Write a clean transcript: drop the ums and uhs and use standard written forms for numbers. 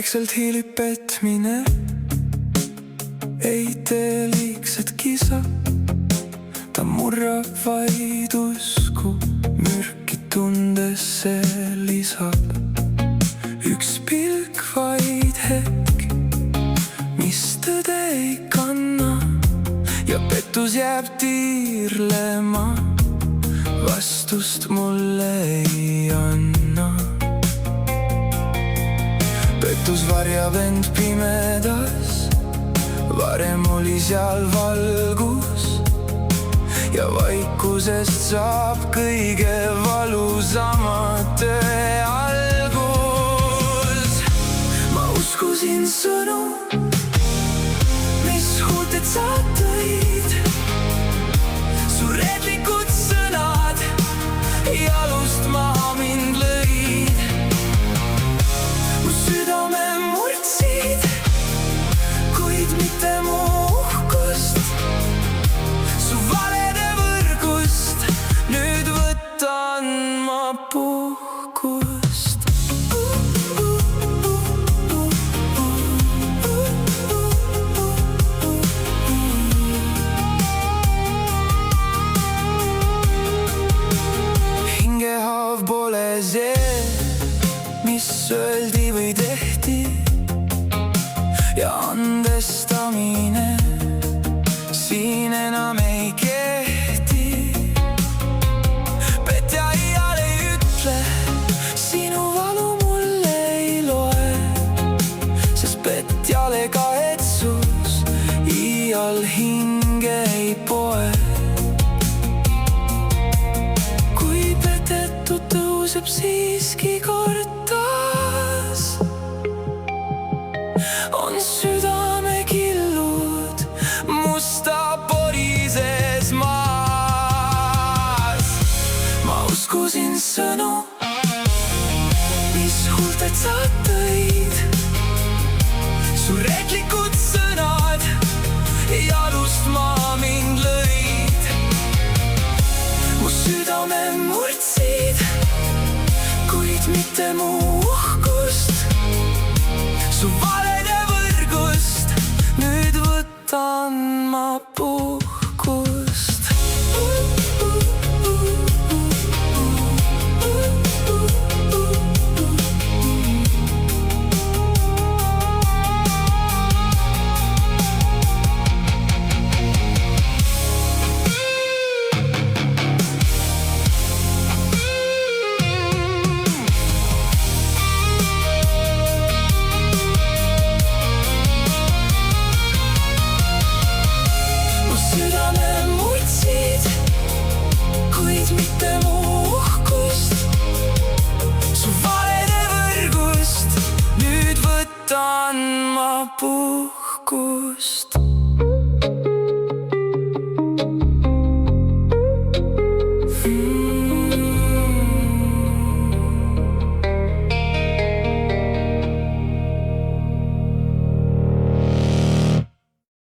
vaikselt hiilib petmine, ei tee liigset kisa. Ta murrab vaid usku, mürki tundes see lisab. Üks pilk vaid hetk, mis tõde ei kanna, ja pettus jääb tiirlema, vastust mulle ei anna. Pettus varjab end pimedas, varem oli seal valgus, ja vaikusest saab kõige valusama tõe algus. Ma uskusin sõnu, mis huultelt sa tõid, su reetlikud sõnad jalust maha mind lõid. Mu südame murdsid, kuid mitte mu uhkust. Su valede võrgust nüüd võtan ma puhkust. Hingehaav pole see, mis öeldi või tehti, ja andestamine siin enam ei kehti. Petja iial ei ütle, sinu valu mulle ei loe, sest petjale kahetsus iial hinge ei poe. Kui petetud tõuseb siiski kord taas, on südame killud musta porises maas. Ma uskusin sõnu, mis huultelt sa tõid, su reetlikud sõnad jalust maha mind lõid. Mu südame murdsid, kuid mitte mu uhkust. Su valede võrgust nüüd võtan ma puhkust. Mitte mu uhkust, su valede võrgust nüüd võtan ma puhkust.